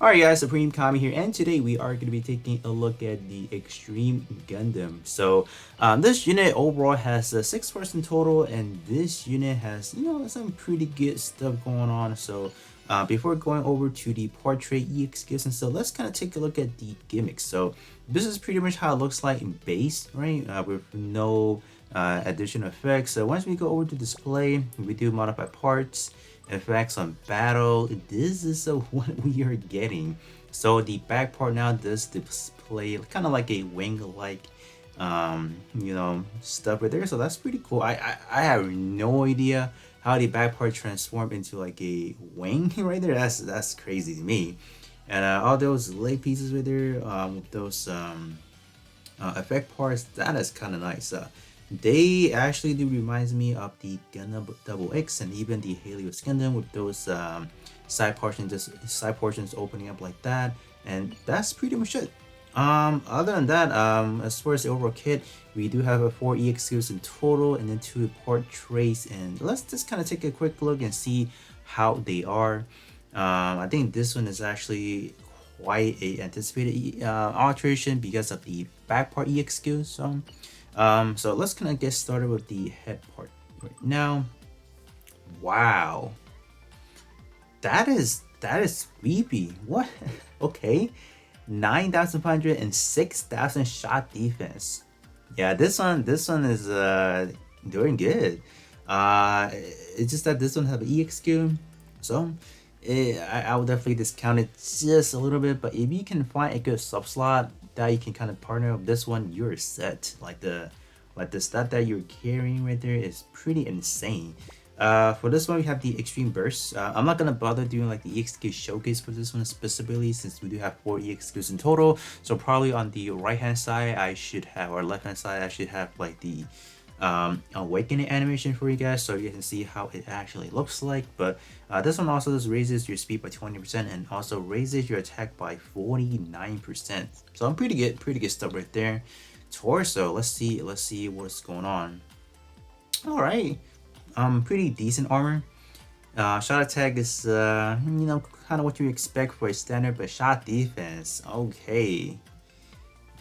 Alright guys, Supreme Kami here, and today we are going to be taking a look at the Extreme Gundam. This unit overall has 6 parts in total, and this unit has, some pretty good stuff going on. Before going over to the portrait EXQs and stuff, let's kind of take a look at the gimmicks. So this is pretty much how it looks like in base, right? With no additional effects. So once we go over to display, we do modify parts, effects on battle. This is what we are getting. So the back part now does display kind of like a wing like stuff right there. So that's pretty cool. I have no idea how the back part transformed into like a wing right there. That's crazy to me. And all those leg pieces right there, with those effect parts, that is kind of nice. They actually do reminds me of the Gundam Double X and even the Helios Gundam with those side portions opening up like that, and that's pretty much it. Other than that, as far as the overall kit, we do have 4 EXQs in total and then 2 portraits, and let's just kind of take a quick look and see how they are. I think this one is actually quite a anticipated alteration because of the back part EXQ. So let's kind of get started with the head part right now. Wow, that is creepy. What? Okay, 9,500 and 6,000 shot defense. Yeah, this one is doing good. It's just that this one have EXQ, so I would definitely discount it just a little bit. But if you can find a good sub slot that you can kind of partner with this one, you're set. Like the stat that you're carrying right there is pretty insane. For this one, we have the Extreme Burst. I'm not gonna bother doing like the EXQ showcase for this one specifically, since we do have 4 EXQs in total. So probably on the right hand side I should have, or left hand side I should have, like the awakening animation for you guys, so you can see how it actually looks like. But this one also just raises your speed by 20% and also raises your attack by 49%. So I'm pretty good stuff right there. Torso, let's see what's going on. All right, pretty decent armor. Shot attack is kind of what you expect for a standard, but shot defense, okay,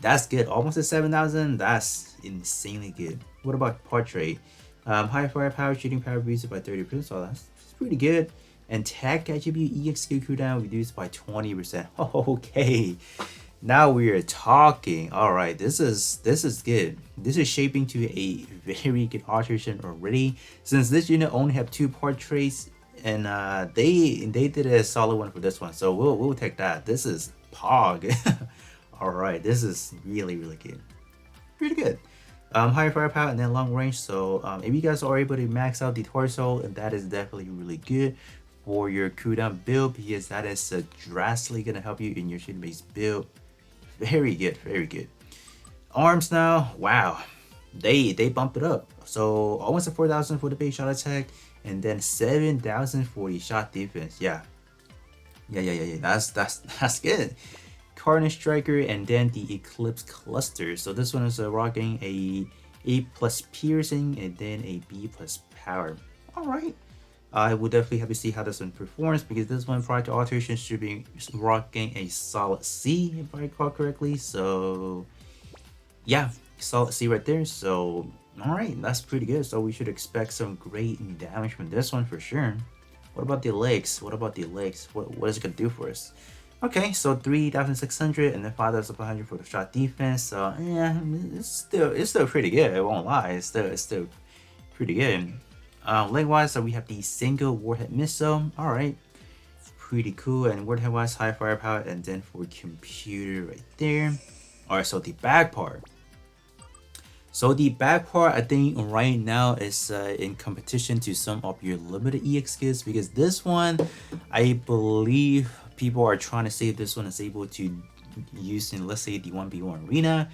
that's good. Almost at 7,000. That's insanely good. What about portrait? High firepower, shooting power reduced by 30%. So that's pretty good. And tech attribute EXQ cooldown reduced by 20%. Okay, now we are talking. All right, this is good. This is shaping to a very good alteration already. Since this unit only have 2 portraits, and they did a solid one for this one. So we'll take that. This is Pog. Alright, this is really good. Pretty good. Higher firepower and then long range. So if you guys are able to max out the torso, and that is definitely really good for your cooldown build, because that is drastically gonna help you in your shooting base build. Very good. Arms now, wow, they bumped it up. So almost a 4,000 for the base shot attack, and then 7,000 for the shot defense. Yeah. That's good. Carnage Striker, and then the Eclipse cluster. So this one is rocking A+ piercing and then a B+ power. All right, I will definitely have to see how this one performs, because this one prior to alteration should be rocking a solid C if I recall correctly. So yeah, solid C right there. So all right, that's pretty good. So we should expect some great damage from this one for sure. What about the legs? What is it gonna do for us? Okay, so 3,600 and then 5,500 for the shot defense. So yeah, it's still pretty good. I won't lie, it's still pretty good. Leg wise, so we have the single warhead missile. All right, pretty cool. And warhead wise, high firepower, and then for computer right there. All right, so the back part. I think right now is in competition to some of your limited EXQs, because this one, I believe people are trying to say if this one is able to use in, let's say, the 1v1 arena.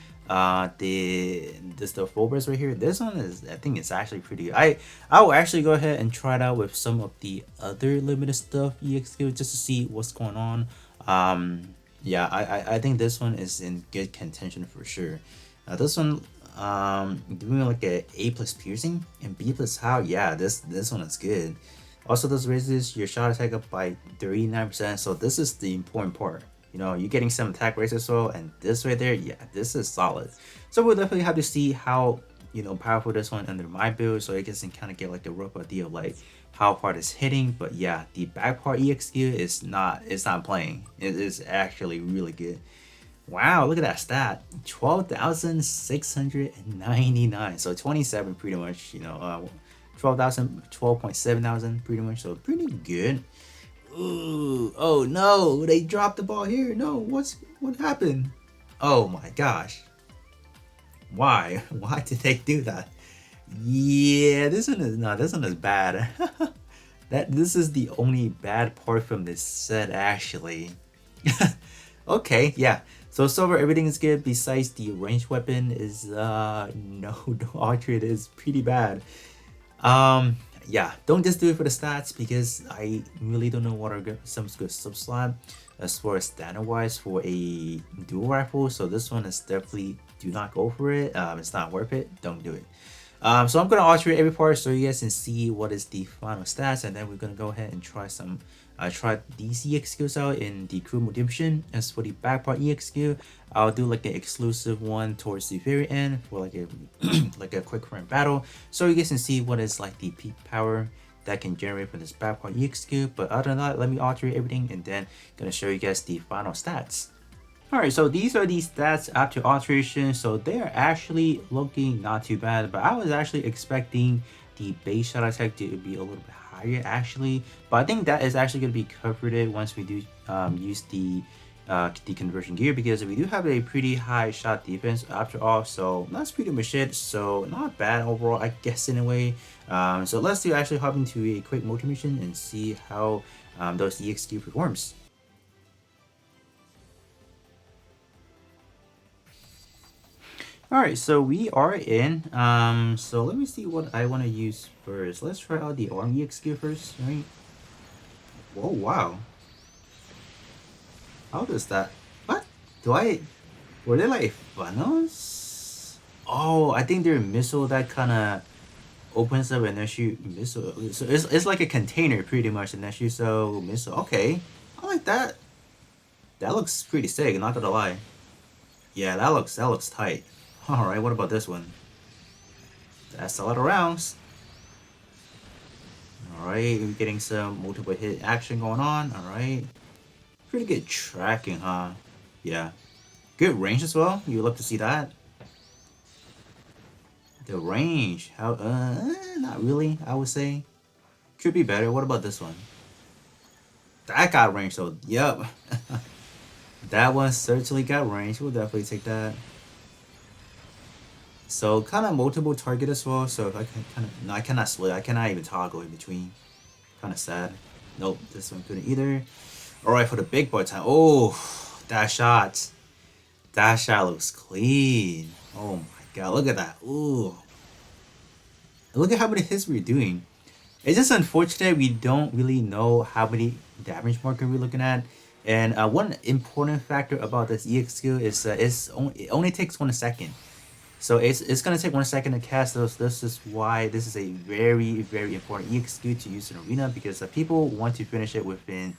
The Phobos right here, this one is, I think it's actually pretty good. I will actually go ahead and try it out with some of the other limited stuff EXQ just to see what's going on. Yeah, I think this one is in good contention for sure. This one doing like a A+ piercing and B+ how, yeah, this one is good. Also, this raises your shot attack up by 39%. So this is the important part. You know, you're getting some attack raise as well, and this right there, yeah, this is solid. So we'll definitely have to see how, you know, powerful this one under my build, so I guess can kind of get like a rough idea of like how hard it's hitting. But yeah, the back part EXQ is not, it's not playing. It is actually really good. Wow, look at that stat. 12,699. So 27 pretty much, you know, 12,000, 12,700 pretty much. So pretty good. Ooh, oh no, they dropped the ball here. No, what happened? Oh my gosh. Why? Why did they do that? Yeah, this one is no, this one is bad. This is the only bad part from this set actually. Okay, yeah. So far everything is good besides the ranged weapon is no, the archer is pretty bad. Yeah, don't just do it for the stats because I really don't know what are some good sub slot as far as standard wise for a dual rifle. So this one is definitely, do not go for it. It's not worth it. Don't do it. So I'm gonna alter every part so you guys can see what is the final stats, and then we're gonna go ahead and try some try these EXQs out in the crew redemption. As for the back part EXQ, I'll do like an exclusive one towards the very end for like a like a quick run battle, so you guys can see what is like the peak power that can generate from this back part EXQ. But other than that, let me alter everything and then gonna show you guys the final stats. Alright, so these are the stats after alteration, so they are actually looking not too bad, but I was actually expecting the base shot attack to be a little bit higher actually, but I think that is actually going to be covered once we do use the conversion gear, because we do have a pretty high shot defense after all, so that's pretty much it. So not bad overall, I guess, in a way. So let's do actually hop into a quick multi mission and see how those EXQ performs. Alright, so we are in. So let me see what I want to use first. Let's try out the army EXQ first, right? Oh wow. How does that? What? Do I? Were they like funnels? Oh, I think they're a missile that kind of opens up and then shoot missile. So it's like a container pretty much, and then shoot so missile. Okay, I like that. That looks pretty sick. Not gonna lie. Yeah, that looks tight. All right, what about this one? That's a lot of rounds. All right, we're getting some multiple hit action going on. All right, pretty good tracking, huh? Yeah, good range as well. You love to see that. The range, how? Not really. I would say could be better. What about this one? That got range, so yep. That one certainly got range. We'll definitely take that. So kind of multiple target as well. So if I can kind of, no, I cannot split. I cannot even toggle in between. Kind of sad. Nope, this one couldn't either. All right, for the big boy time. Oh, that shot. That shot looks clean. Oh my god, look at that. Ooh. Look at how many hits we're doing. It's just unfortunate we don't really know how many damage marker we're looking at. And one important factor about this EXQ is it only takes 1 second. So it's gonna take 1 second to cast those. This is why this is a very, very important EXQ to use in arena, because people want to finish it within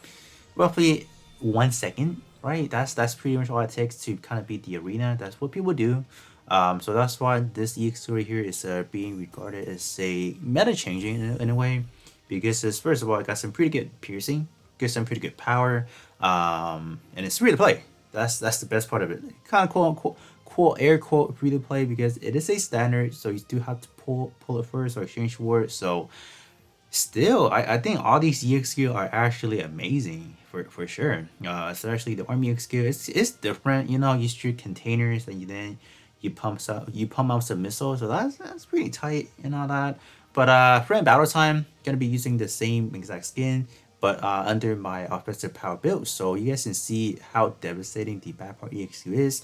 roughly 1 second, right? That's pretty much all it takes to kind of beat the arena. That's what people do. So that's why this EXQ right here is being regarded as a meta changing in a way, because it's, first of all, it got some pretty good piercing, gets some pretty good power, and it's free to play. That's the best part of it. Kind of quote air quote free to play, because it is a standard, so you do have to pull it first or exchange for it. So still, I think all these EXQ are actually amazing for sure. Especially the army EXQ, it's different. You know, you shoot containers and then you pump out some missiles, so that's pretty tight and all that. But for in battle time, gonna be using the same exact skin, but under my offensive power build, so you guys can see how devastating the back part EXQ is.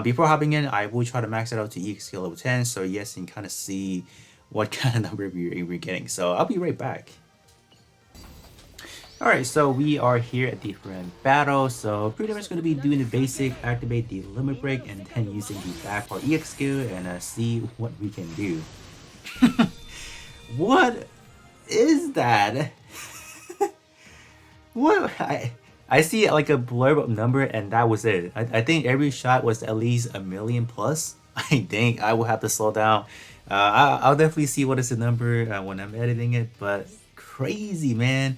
Before hopping in, I will try to max it out to EXQ level 10, so you guys can kind of see what kind of number we're getting. So I'll be right back. Alright, so we are here at the front battle, so pretty much going to be doing the basic, activate the limit break, and then using the back part EXQ and see what we can do. What? is that? What I see like a blurb of number and that was it. I think every shot was at least a million plus. I think I will have to slow down. I'll definitely see what is the number when I'm editing it, but crazy man.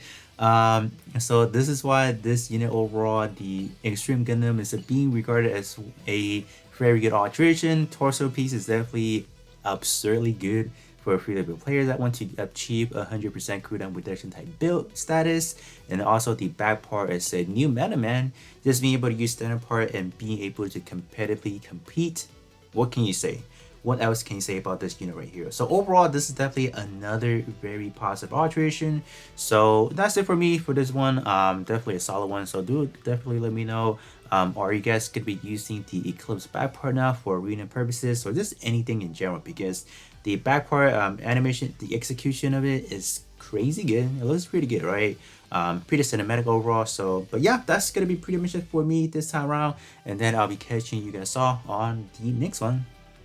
So this is why this unit overall, the Extreme Gundam, is being regarded as a very good alteration. Torso piece is definitely absurdly good for free-to-play players that want to achieve 100% cooldown reduction type build status. And also the back part is a new meta man, just being able to use standard part and being able to competitively compete. What can you say? What else can you say about this unit right here? So overall, this is definitely another very positive alteration. So that's it for me for this one. Definitely a solid one. So do definitely let me know. Are you guys gonna be using the Eclipse back part now for arena purposes, or just anything in general? Because the back part animation, the execution of it is crazy good. It looks pretty good, right? Pretty cinematic overall. So, but yeah, that's gonna be pretty much it for me this time around. And then I'll be catching you guys all on the next one.